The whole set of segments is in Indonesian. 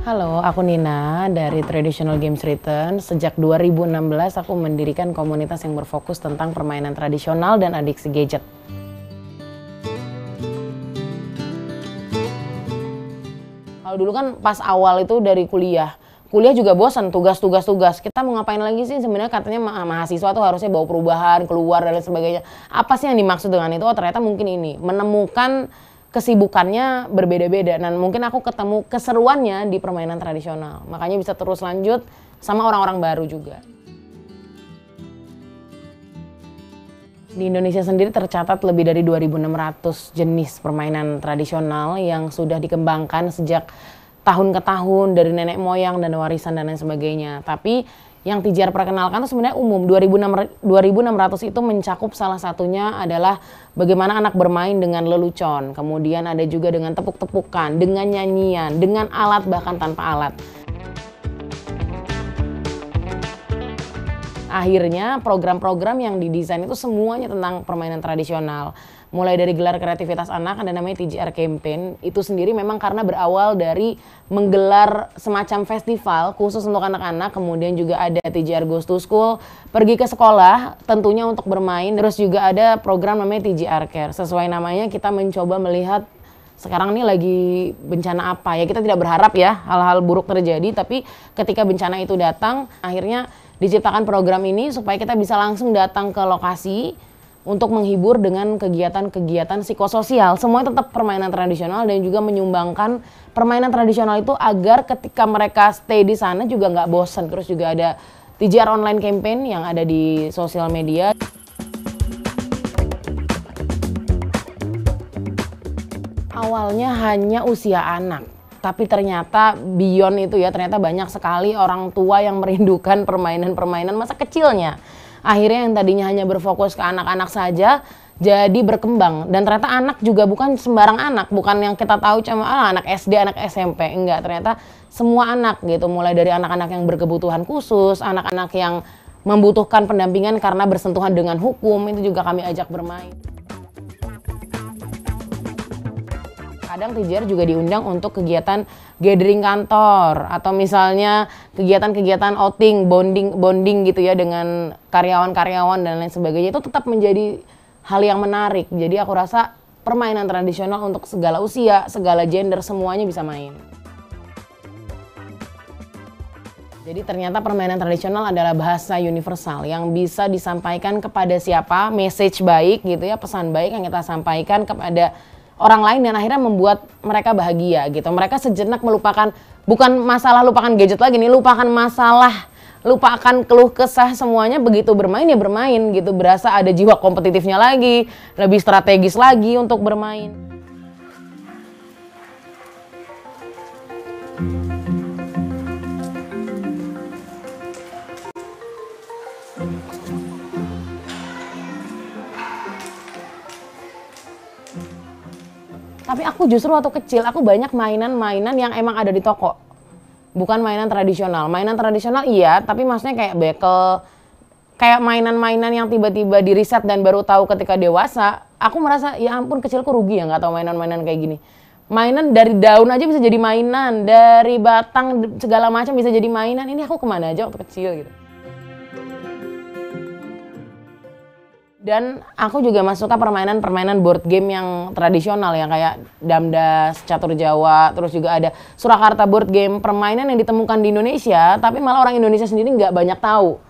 Halo, aku Nina dari Traditional Games Return. Sejak 2016 aku mendirikan komunitas yang berfokus tentang permainan tradisional dan adiksi gadget. Kalau dulu kan pas awal itu dari kuliah juga bosan, tugas. Kita mau ngapain lagi sih sebenarnya, katanya mahasiswa tuh harusnya bawa perubahan, keluar dan lain sebagainya. Apa sih yang dimaksud dengan itu? Oh ternyata mungkin ini, menemukan kesibukannya berbeda-beda dan mungkin aku ketemu keseruannya di permainan tradisional. Makanya bisa terus lanjut sama orang-orang baru juga. Di Indonesia sendiri tercatat lebih dari 2.600 jenis permainan tradisional yang sudah dikembangkan sejak tahun ke tahun dari nenek moyang dan warisan dan lain sebagainya. Tapi yang TJR perkenalkan itu sebenarnya umum. 2.600 itu mencakup salah satunya adalah bagaimana anak bermain dengan lelucon. Kemudian ada juga dengan tepuk-tepukan, dengan nyanyian, dengan alat bahkan tanpa alat. Akhirnya program-program yang didesain itu semuanya tentang permainan tradisional. Mulai dari gelar kreativitas anak, ada namanya TJR Campaign. Itu sendiri memang karena berawal dari menggelar semacam festival khusus untuk anak-anak. Kemudian juga ada TJR Goes to School, pergi ke sekolah tentunya untuk bermain. Terus juga ada program namanya TJR Care. Sesuai namanya kita mencoba melihat sekarang ini lagi bencana apa ya. Kita tidak berharap ya hal-hal buruk terjadi, tapi ketika bencana itu datang, akhirnya diciptakan program ini supaya kita bisa langsung datang ke lokasi untuk menghibur dengan kegiatan-kegiatan psikososial. Semuanya tetap permainan tradisional dan juga menyumbangkan permainan tradisional itu agar ketika mereka stay di sana juga nggak bosan. Terus juga ada TJR Online Campaign yang ada di sosial media. Awalnya hanya usia anak, tapi ternyata beyond itu ya, ternyata banyak sekali orang tua yang merindukan permainan-permainan masa kecilnya. Akhirnya yang tadinya hanya berfokus ke anak-anak saja, jadi berkembang. Dan ternyata anak juga bukan sembarang anak, bukan yang kita tahu cuma anak SD, anak SMP. Enggak, ternyata semua anak gitu. Mulai dari anak-anak yang berkebutuhan khusus, anak-anak yang membutuhkan pendampingan karena bersentuhan dengan hukum, itu juga kami ajak bermain. Kadang TJR juga diundang untuk kegiatan gathering kantor atau misalnya kegiatan-kegiatan outing, bonding gitu ya dengan karyawan-karyawan dan lain sebagainya. Itu tetap menjadi hal yang menarik. Jadi aku rasa permainan tradisional untuk segala usia, segala gender semuanya bisa main. Jadi ternyata permainan tradisional adalah bahasa universal yang bisa disampaikan kepada siapa, message baik gitu ya, pesan baik yang kita sampaikan kepada orang lain dan akhirnya membuat mereka bahagia gitu. Mereka sejenak melupakan, bukan masalah lupakan gadget lagi nih, lupakan masalah, lupakan keluh kesah, semuanya begitu bermain ya bermain gitu. Berasa ada jiwa kompetitifnya lagi, lebih strategis lagi untuk bermain. Tapi aku justru waktu kecil, aku banyak mainan-mainan yang emang ada di toko. Bukan mainan tradisional. Mainan tradisional iya, tapi maksudnya kayak bekel, kayak mainan-mainan yang tiba-tiba di-riset dan baru tahu ketika dewasa. Aku merasa, ya ampun kecilku rugi ya nggak tahu mainan-mainan kayak gini. Mainan dari daun aja bisa jadi mainan, dari batang segala macam bisa jadi mainan. Ini aku kemana aja waktu kecil gitu. Dan aku juga masuk ke permainan-permainan board game yang tradisional ya, kayak Damdas, Catur Jawa, terus juga ada Surakarta board game, permainan yang ditemukan di Indonesia, tapi malah orang Indonesia sendiri nggak banyak tahu.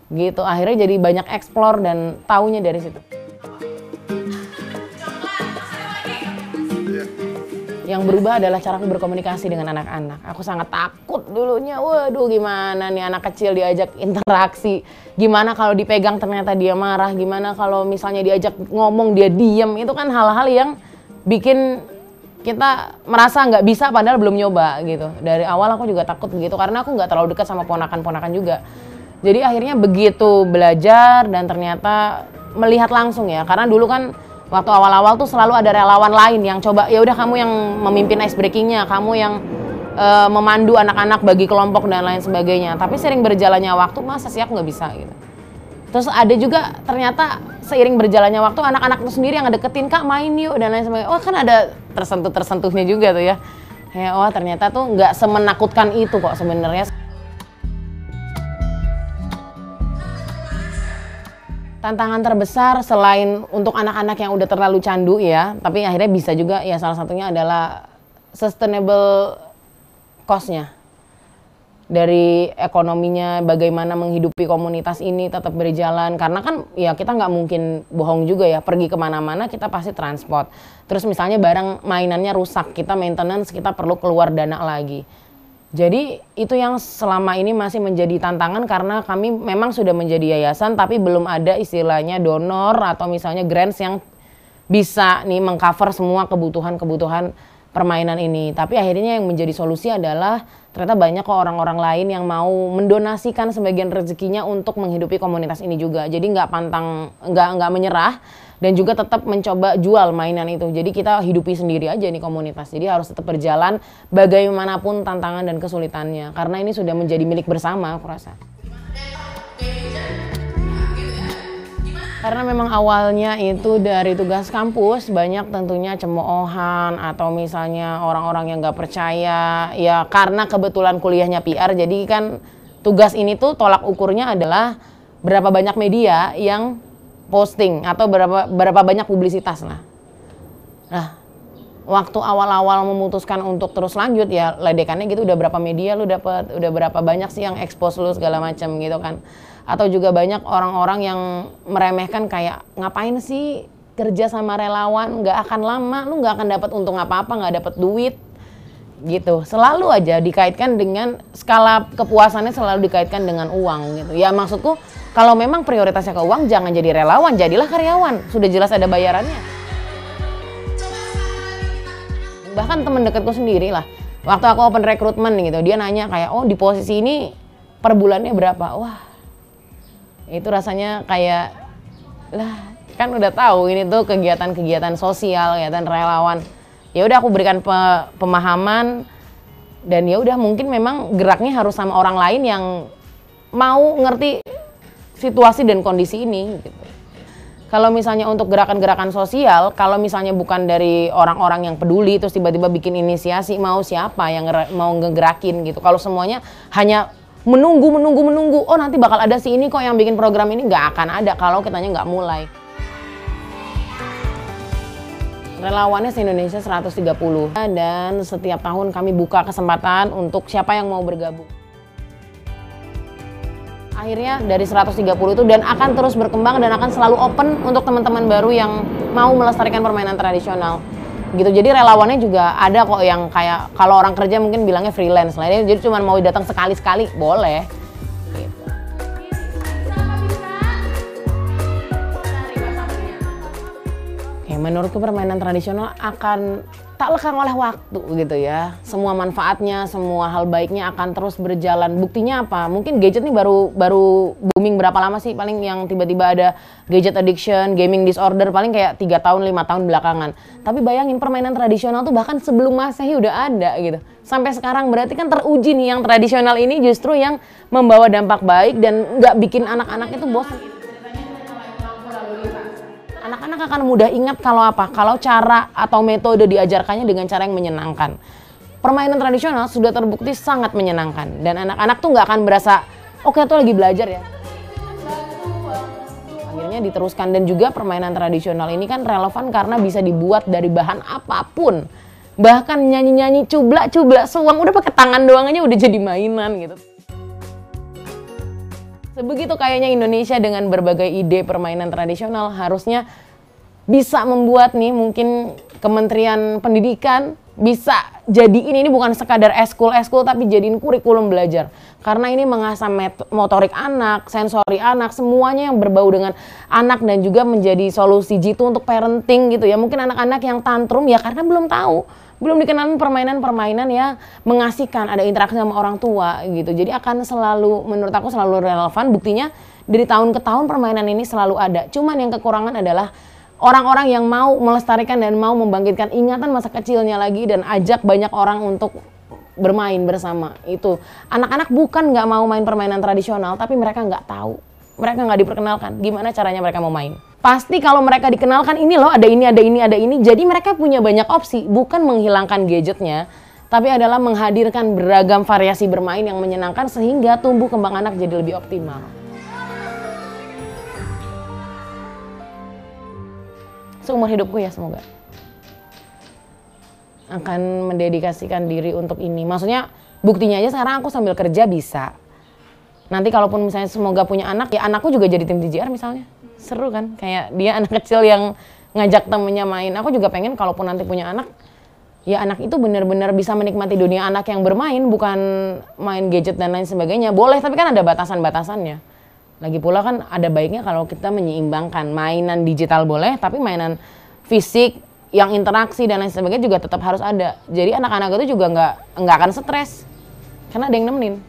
Gitu, akhirnya jadi banyak explore dan taunya dari situ. Yang berubah adalah caraku berkomunikasi dengan anak-anak. Aku sangat takut dulunya, waduh gimana nih anak kecil diajak interaksi. Gimana kalau dipegang ternyata dia marah, gimana kalau misalnya diajak ngomong dia diem. Itu kan hal-hal yang bikin kita merasa nggak bisa padahal belum nyoba gitu. Dari awal aku juga takut begitu karena aku nggak terlalu dekat sama ponakan-ponakan juga. Jadi akhirnya begitu belajar dan ternyata melihat langsung ya. Karena dulu kan waktu awal-awal tuh selalu ada relawan lain yang coba, ya udah kamu yang memimpin ice breakingnya, kamu yang memandu anak-anak bagi kelompok dan lain sebagainya. Tapi sering berjalannya waktu, masa sih aku nggak bisa gitu. Terus ada juga ternyata seiring berjalannya waktu anak-anak itu sendiri yang ngedeketin, Kak main yuk dan lain sebagainya. Oh kan ada tersentuh-tersentuhnya juga tuh ya. Ya, wah ternyata tuh nggak semenakutkan itu kok sebenarnya. Tantangan terbesar selain untuk anak-anak yang udah terlalu candu ya, tapi akhirnya bisa juga ya, salah satunya adalah sustainable cost-nya. Dari ekonominya, bagaimana menghidupi komunitas ini tetap berjalan. Karena kan ya kita nggak mungkin bohong juga ya, pergi kemana-mana kita pasti transport. Terus misalnya barang mainannya rusak, kita maintenance, kita perlu keluar dana lagi. Jadi itu yang selama ini masih menjadi tantangan karena kami memang sudah menjadi yayasan tapi belum ada istilahnya donor atau misalnya grants yang bisa nih mengcover semua kebutuhan-kebutuhan permainan ini. Tapi akhirnya yang menjadi solusi adalah ternyata banyak kok orang-orang lain yang mau mendonasikan sebagian rezekinya untuk menghidupi komunitas ini juga. Jadi nggak menyerah dan juga tetap mencoba jual mainan itu. Jadi kita hidupi sendiri aja nih komunitas. Jadi harus tetap berjalan bagaimanapun tantangan dan kesulitannya. Karena ini sudah menjadi milik bersama aku rasa. Karena memang awalnya itu dari tugas kampus banyak tentunya cemoohan atau misalnya orang-orang yang nggak percaya. Ya karena kebetulan kuliahnya PR jadi kan tugas ini tuh tolak ukurnya adalah berapa banyak media yang posting atau berapa banyak publisitas lah. Nah, waktu awal-awal memutuskan untuk terus lanjut ya ledekannya gitu udah berapa media lu dapat, udah berapa banyak sih yang expose lu segala macam gitu kan. Atau juga banyak orang-orang yang meremehkan kayak ngapain sih kerja sama relawan, nggak akan lama, lu nggak akan dapat untung apa-apa, nggak dapat duit gitu. Selalu aja dikaitkan dengan skala kepuasannya selalu dikaitkan dengan uang gitu. Ya maksudku kalau memang prioritasnya ke uang jangan jadi relawan, jadilah karyawan. Sudah jelas ada bayarannya. Bahkan temen dekatku sendiri lah. Waktu aku open recruitment gitu, dia nanya kayak, "Oh, di posisi ini per bulannya berapa?" Wah. Itu rasanya kayak lah, kan udah tahu ini tuh kegiatan-kegiatan sosial, kegiatan relawan. Ya udah aku berikan pemahaman dan ya udah mungkin memang geraknya harus sama orang lain yang mau ngerti situasi dan kondisi ini gitu. Kalau misalnya untuk gerakan-gerakan sosial, kalau misalnya bukan dari orang-orang yang peduli terus tiba-tiba bikin inisiasi, mau siapa yang mau ngegerakin gitu. Kalau semuanya hanya menunggu, oh nanti bakal ada si ini kok yang bikin program ini, nggak akan ada kalau kitanya nggak mulai. Relawannya se-Indonesia 130 dan setiap tahun kami buka kesempatan untuk siapa yang mau bergabung. Akhirnya dari 130 itu dan akan terus berkembang dan akan selalu open untuk teman-teman baru yang mau melestarikan permainan tradisional. Gitu. Jadi relawannya juga ada kok yang kayak kalau orang kerja mungkin bilangnya freelance lah. Jadi cuma mau datang sekali-sekali boleh. Gitu. Oke, menurutku permainan tradisional akan tak lekang oleh waktu gitu ya. Semua manfaatnya, semua hal baiknya akan terus berjalan. Buktinya apa? Mungkin gadget nih baru booming berapa lama sih? Paling yang tiba-tiba ada gadget addiction, gaming disorder paling kayak 3 tahun, 5 tahun belakangan. Tapi bayangin permainan tradisional tuh bahkan sebelum Masehi udah ada gitu. Sampai sekarang berarti kan teruji nih yang tradisional ini justru yang membawa dampak baik dan nggak bikin anak-anak itu bosan. Anak-anak akan mudah ingat kalau apa? Kalau cara atau metode diajarkannya dengan cara yang menyenangkan. Permainan tradisional sudah terbukti sangat menyenangkan. Dan anak-anak tuh nggak akan berasa, oke tuh lagi belajar ya. Akhirnya diteruskan dan juga permainan tradisional ini kan relevan karena bisa dibuat dari bahan apapun. Bahkan nyanyi-nyanyi cublak-cublak suang udah pakai tangan doang aja udah jadi mainan gitu. Sebegitu kayaknya Indonesia dengan berbagai ide permainan tradisional harusnya bisa membuat nih mungkin Kementerian Pendidikan bisa jadiin ini bukan sekadar eskul tapi jadiin kurikulum belajar. Karena ini mengasah motorik anak, sensori anak, semuanya yang berbau dengan anak dan juga menjadi solusi jitu untuk parenting gitu ya. Mungkin anak-anak yang tantrum ya karena belum tahu. Belum dikenalin permainan-permainan yang mengasihkan, ada interaksi sama orang tua gitu. Jadi akan selalu, menurut aku selalu relevan. Buktinya dari tahun ke tahun permainan ini selalu ada. Cuman yang kekurangan adalah orang-orang yang mau melestarikan dan mau membangkitkan ingatan masa kecilnya lagi dan ajak banyak orang untuk bermain bersama. Itu anak-anak bukan nggak mau main permainan tradisional, tapi mereka nggak tahu. Mereka nggak diperkenalkan gimana caranya mereka mau main. Pasti kalau mereka dikenalkan ini loh ada ini, jadi mereka punya banyak opsi, bukan menghilangkan gadgetnya, tapi adalah menghadirkan beragam variasi bermain yang menyenangkan sehingga tumbuh kembang anak jadi lebih optimal. Seumur hidupku ya semoga. Akan mendedikasikan diri untuk ini. Maksudnya buktinya aja sekarang aku sambil kerja bisa. Nanti kalaupun misalnya semoga punya anak, ya anakku juga jadi tim TJR misalnya. Seru kan? Kayak dia anak kecil yang ngajak temennya main. Aku juga pengen kalaupun nanti punya anak, ya anak itu benar-benar bisa menikmati dunia anak yang bermain, bukan main gadget dan lain sebagainya. Boleh, tapi kan ada batasan-batasannya. Lagi pula kan ada baiknya kalau kita menyeimbangkan. Mainan digital boleh, tapi mainan fisik yang interaksi dan lain sebagainya juga tetap harus ada. Jadi anak-anak itu juga nggak akan stres karena ada yang nemenin.